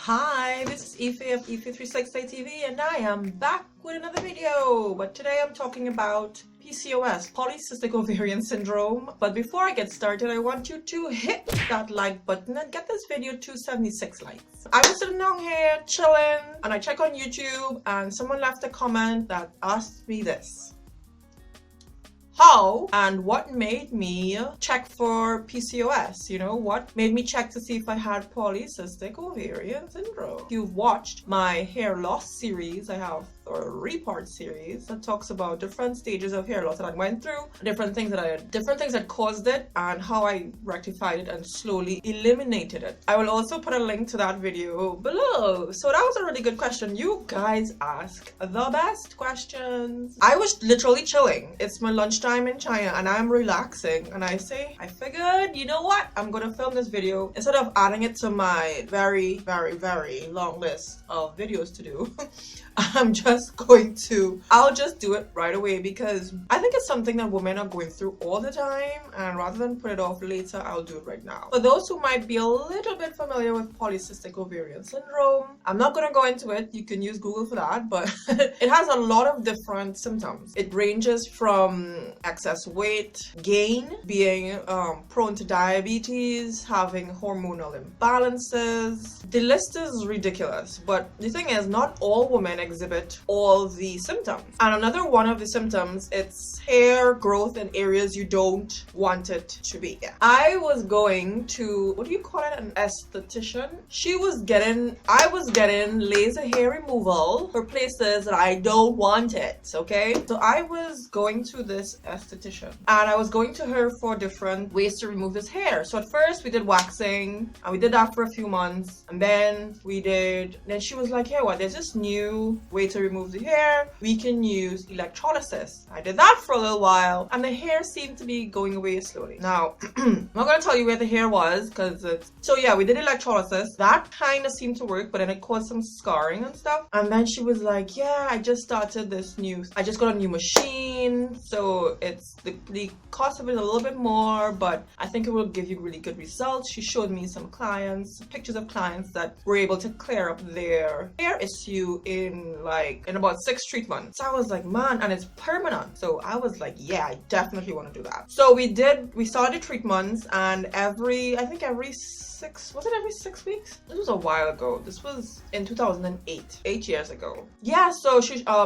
Hi, this is Ife of Ife360 TV and I am back with another video. But today I'm talking about PCOS, polycystic ovarian syndrome. But before I get started, I want you to hit that like button and get this video to 76 likes. I was sitting down here chilling and I check on YouTube and someone left a comment that asked me this. How and what made me check for PCOS? You know, what made me check to see if I had polycystic ovarian syndrome? If you've watched my hair loss series, I have a 3-part series that talks about different stages of hair loss that I went through, different things that caused it, and how I rectified it and slowly eliminated it. I will also put a link to that video below. So that was a really good question. You guys ask the best questions. I was literally chilling. It's my lunchtime in China and I'm relaxing and I figured, you know what, I'm gonna film this video instead of adding it to my very long list of videos to do. I'll just do it right away because I think it's something that women are going through all the time, and rather than put it off later, I'll do it right now. For those who might be a little bit familiar with polycystic ovarian syndrome, I'm not going to go into it. You can use Google for that, but it has a lot of different symptoms. It ranges from excess weight gain, being prone to diabetes, having hormonal imbalances. The list is ridiculous, but the thing is, not all women exhibit all the symptoms. And another one of the symptoms, it's hair growth in areas you don't want it to be. I was going to, what do you call it, an esthetician? I was getting laser hair removal for places that I don't want it, okay? So I was going to this esthetician and I was going to her for different ways to remove this hair. So at first we did waxing and we did that for a few months, and then she was like, hey, what, there's this new way to remove the hair. We can use electrolysis. I did that for a little while and the hair seemed to be going away slowly. Now, I'm not going to tell you where the hair was because so yeah, we did electrolysis. That kind of seemed to work, but then it caused some scarring and stuff. And then she was like, yeah, I just got a new machine. So it's the cost of it is a little bit more, but I think it will give you really good results. She showed me some pictures of clients that were able to clear up their hair issue in about 6 treatments. So I was like, man, and it's permanent. So I was like, yeah, I definitely want to do that. So we started treatments, and every 6 weeks? This was a while ago. This was in 2008, 8 years ago. Yeah, so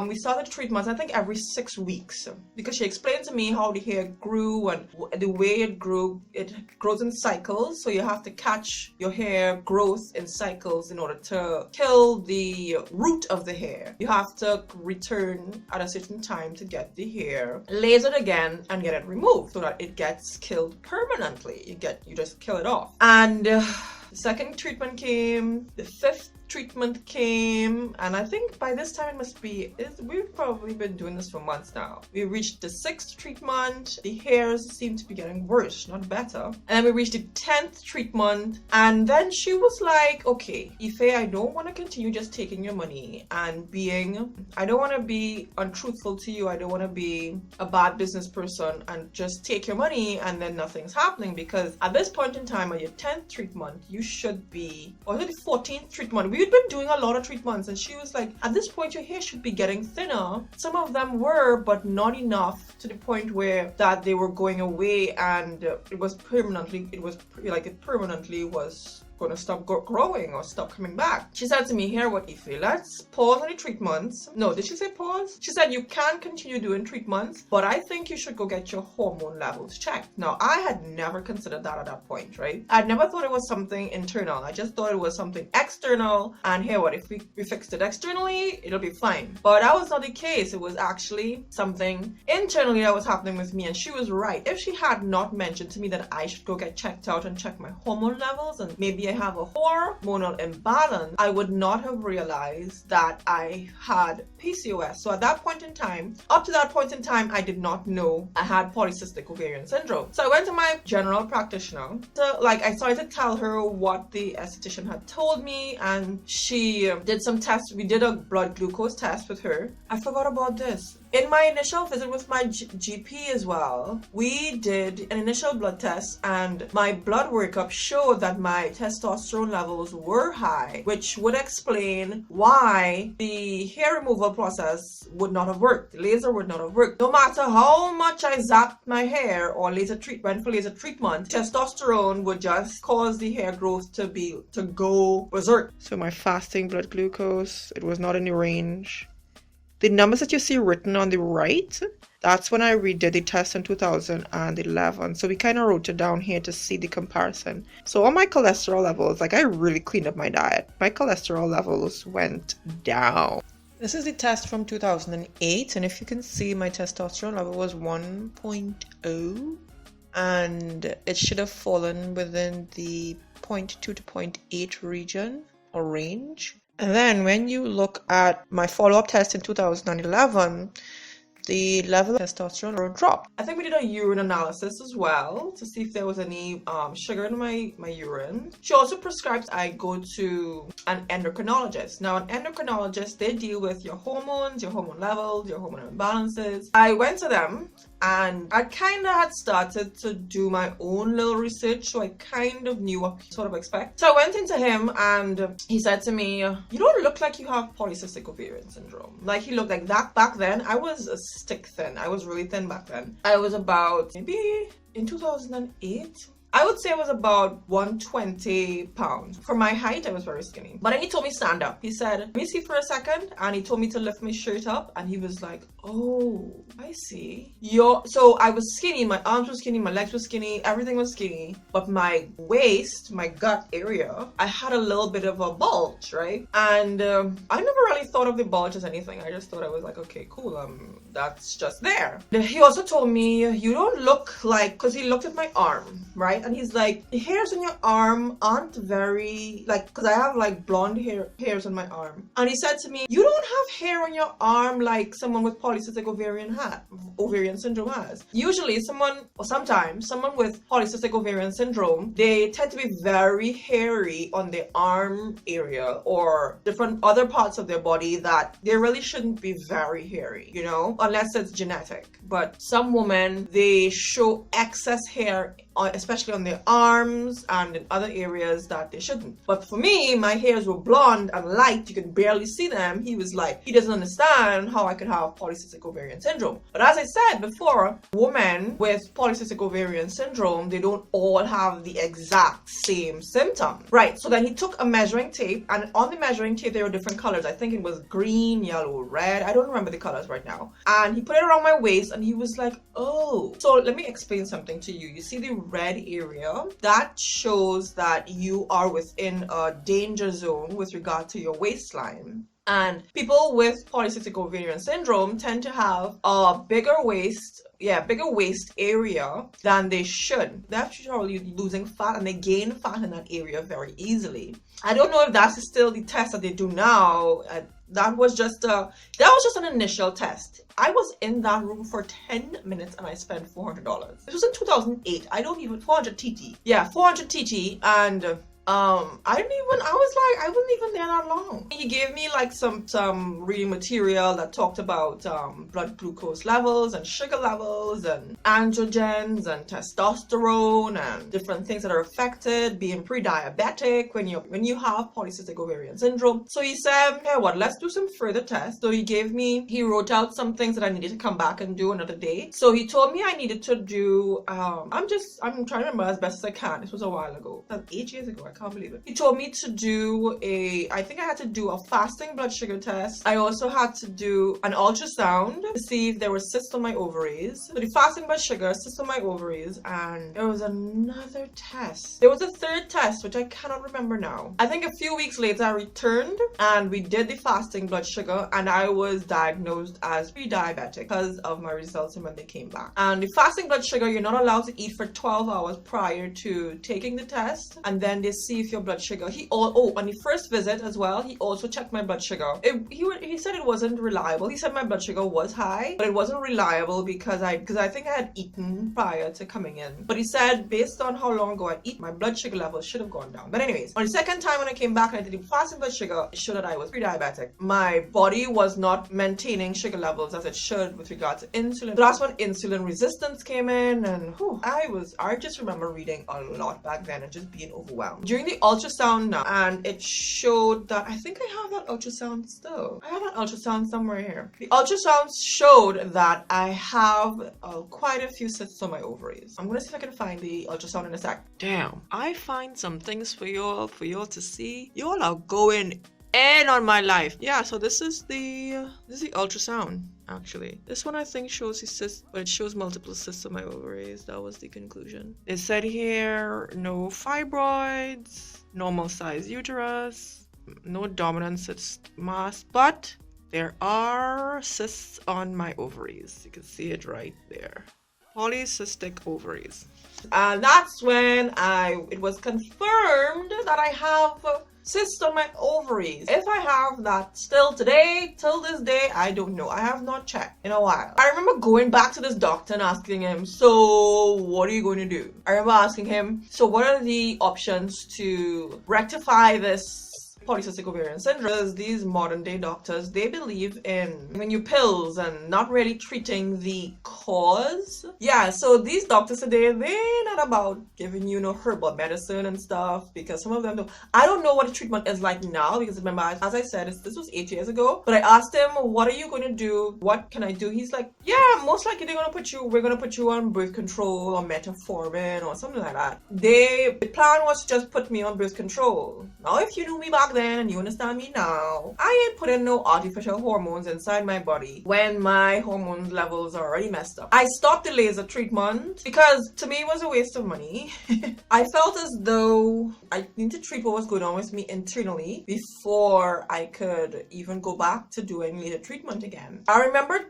we started treatments, I think every 6 weeks, because she explained to me how the hair grew and the way it grew. It grows in cycles, so you have to catch your hair growth in cycles in order to kill the root of the hair. You have to return at a certain time to get the hair lasered again and get it removed so that it gets killed permanently. You just kill it off. And the second treatment came, the 5th treatment came, and I think by this time we've probably been doing this for months now. We reached the 6th treatment. The hairs seem to be getting worse, not better. And then we reached the 10th treatment, and then she was like, okay, Ife, I don't want to continue just taking your money and I don't want to be untruthful to you. I don't want to be a bad business person and just take your money and then nothing's happening, because at this point in time, at your 10th treatment, you should be, or the 14th treatment, we'd been doing a lot of treatments, and she was like, at this point your hair should be getting thinner. Some of them were, but not enough to the point where that they were going away, and it permanently was going to stop growing or stop coming back. She said to me, here, what, Ife, let's pause on the treatments. No, did she say pause? She said you can continue doing treatments, but I think you should go get your hormone levels checked. Now, I had never considered that at that point, right? I'd never thought it was something internal. I just thought it was something external, and here, what, if we fixed it externally, it'll be fine. But that was not the case. It was actually something internally that was happening with me, and she was right. If she had not mentioned to me that I should go get checked out and check my hormone levels, and maybe I have a hormonal imbalance, I would not have realized that I had PCOS. So at that point in time, up to that point in time, I did not know I had polycystic ovarian syndrome. So I went to my general practitioner. So I started to tell her what the esthetician had told me, and she did some tests. We did a blood glucose test with her. I forgot about this. In my initial visit with my GP as well, we did an initial blood test, and my blood workup showed that my testosterone levels were high, which would explain why the hair removal process would not have worked. The laser would not have worked. No matter how much I zapped my hair or went for laser treatment, testosterone would just cause the hair growth to go berserk. So my fasting blood glucose, it was not in the range. The numbers that you see written on the right, that's when I redid the test in 2011. So we kind of wrote it down here to see the comparison. So on my cholesterol levels, like I really cleaned up my diet. My cholesterol levels went down. This is the test from 2008. And if you can see, my testosterone level was 1.0. And it should have fallen within the 0.2 to 0.8 region or range. And then when you look at my follow-up test in 2011, the level of testosterone dropped. I think we did a urine analysis as well to see if there was any sugar in my urine. She also prescribed I go to an endocrinologist. Now, an endocrinologist, they deal with your hormones, your hormone levels, your hormone imbalances. I went to them and I kind of had started to do my own little research, so I kind of knew what to sort of expect. So I went into him and he said to me, you don't look like you have polycystic ovarian syndrome. Like he looked like that back then. I was a stick thin. I was really thin back then. I was about, maybe in 2008, I would say I was about 120 pounds. For my height, I was very skinny. But then he told me stand up. He said, let me see for a second. And he told me to lift my shirt up. And he was like, oh, I see. So I was skinny. My arms were skinny. My legs were skinny. Everything was skinny. But my waist, my gut area, I had a little bit of a bulge, right? And I never really thought of the bulge as anything. I just thought I was like, okay, cool. That's just there. He also told me, you don't look like, because he looked at my arm, right? And he's like, the hairs on your arm aren't very, like, because I have like blonde hairs on my arm. And he said to me, you don't have hair on your arm like someone with polycystic ovarian syndrome has. Usually sometimes someone with polycystic ovarian syndrome, they tend to be very hairy on their arm area or different other parts of their body that they really shouldn't be very hairy, you know, unless it's genetic. But some women, they show excess hair, especially on their arms and in other areas that they shouldn't. But for me, my hairs were blonde and light. You could barely see them. He was like, he doesn't understand how I could have polycystic ovarian syndrome. But as I said before, women with polycystic ovarian syndrome, they don't all have the exact same symptom. Right, so then he took a measuring tape, and on the measuring tape, there were different colors. I think it was green, yellow, red. I don't remember the colors right now. And he put it around my waist, and he was like, oh. So let me explain something to you. You see the red area? That shows that you are within a danger zone with regard to your waistline. And people with polycystic ovarian syndrome tend to have a bigger waist area than they should. They're actually losing fat, and they gain fat in that area very easily. I don't know if that's still the test that they do now. That was just an initial test. I was in that room for 10 minutes and I spent $400. This was in 2008. 400 TT. Yeah, 400 TT, and I wasn't even there that long. He gave me like some reading material that talked about blood glucose levels and sugar levels and androgens and testosterone and different things that are affected, being pre-diabetic when you have polycystic ovarian syndrome. So he said, hey, let's do some further tests. So he wrote out some things that I needed to come back and do another day. So he told me I needed to do, I'm trying to remember as best as I can. This was a while ago. That's 8 years ago. I can't believe it. He told me to do I think I had to do a fasting blood sugar test. I also had to do an ultrasound to see if there were cysts on my ovaries. So the fasting blood sugar, cysts on my ovaries, and there was another test. There was a third test, which I cannot remember now. I think a few weeks later I returned and we did the fasting blood sugar, and I was diagnosed as pre-diabetic because of my results and when they came back. And the fasting blood sugar, you're not allowed to eat for 12 hours prior to taking the test, and then they see if your blood sugar, on the first visit as well, he also checked my blood sugar. He said it wasn't reliable. He said my blood sugar was high, but it wasn't reliable because I think I had eaten prior to coming in. But he said based on how long ago I eat, my blood sugar level should have gone down. But anyways, on the second time when I came back and I did the fasting blood sugar, it showed that I was pre-diabetic. My body was not maintaining sugar levels as it should with regard to insulin. So that's when insulin resistance came in, and I just remember reading a lot back then and just being overwhelmed. doing the ultrasound now, and it showed that, I think I have that ultrasound still. I have that ultrasound somewhere here. The ultrasound showed that I have quite a few cysts on my ovaries. I'm gonna see if I can find the ultrasound in a sec. Damn, I find some things for y'all to see. Y'all are going in on my life. Yeah, so this is the ultrasound. Actually, this one I think shows the cysts, but it shows multiple cysts on my ovaries. That was the conclusion. It said here no fibroids, normal size uterus, no dominant cyst mass, but there are cysts on my ovaries. You can see it right there. Polycystic ovaries. And that's when it was confirmed that I have cysts on my ovaries. If I have that still today, till this day, I don't know. I have not checked in a while. I remember going back to this doctor and asking him, so what are you going to do? I remember asking him, so what are the options to rectify this polycystic ovarian syndrome? These modern day doctors, they believe in giving you pills and not really treating the cause. Yeah, so these doctors today, they're not about giving you herbal medicine and stuff, because some of them don't. I don't know what the treatment is like now, because remember, as I said, this was 8 years ago, but I asked him, what are you going to do? What can I do? He's like, yeah, most likely we're going to put you on birth control or metformin or something like that. The plan was to just put me on birth control. Now, if you knew me back then and you understand me now, I ain't putting no artificial hormones inside my body when my hormone levels are already messed up. I stopped the laser treatment because to me it was a waste of money. I felt as though I need to treat what was going on with me internally before I could even go back to doing laser treatment again. I remember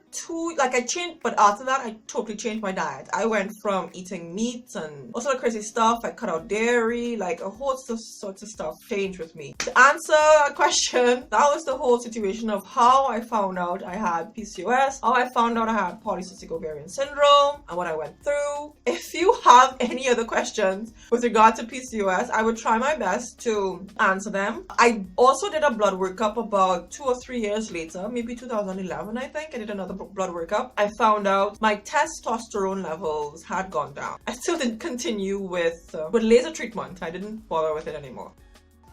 I changed, but after that I totally changed my diet. I went from eating meats and all sort of crazy stuff. I cut out dairy, like a whole sorts of stuff changed with me. To answer a question, that was the whole situation of how I found out I had PCOS, how I found out I had polycystic ovarian syndrome, and what I went through. If you have any other questions with regard to PCOS, I would try my best to answer them. I also did a blood workup about 2 or 3 years later, maybe 2011, I think. I did another blood workup. I found out my testosterone levels had gone down. I still didn't continue with laser treatment. I didn't bother with it anymore.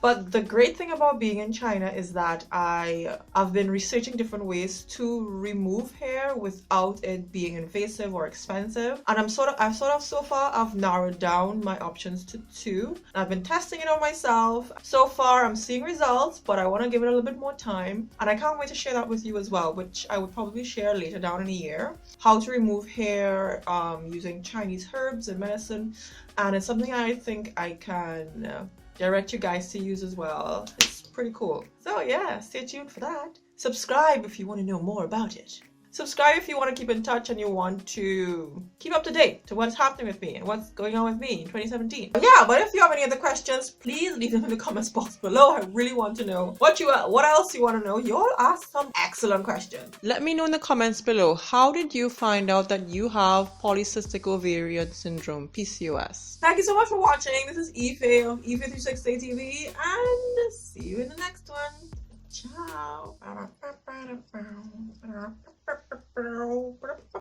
But the great thing about being in China is that I've been researching different ways to remove hair without it being invasive or expensive. And I've so far I've narrowed down my options to 2. I've been testing it on myself. So far I'm seeing results, but I want to give it a little bit more time. And I can't wait to share that with you as well, which I would probably share later down in the year. How to remove hair using Chinese herbs and medicine. And it's something I think I can direct you guys to use as well. It's pretty cool. So yeah, stay tuned for that. Subscribe if you want to know more about it. Subscribe if you want to keep in touch and you want to keep up to date to what's happening with me and what's going on with me in 2017. Yeah, but if you have any other questions, please leave them in the comments box below. I really want to know what else you want to know. You all asked some excellent questions. Let me know in the comments below, how did you find out that you have polycystic ovarian syndrome, PCOS? Thank you so much for watching. This is Ife of Ife360 TV, and see you in the next one. Ciao.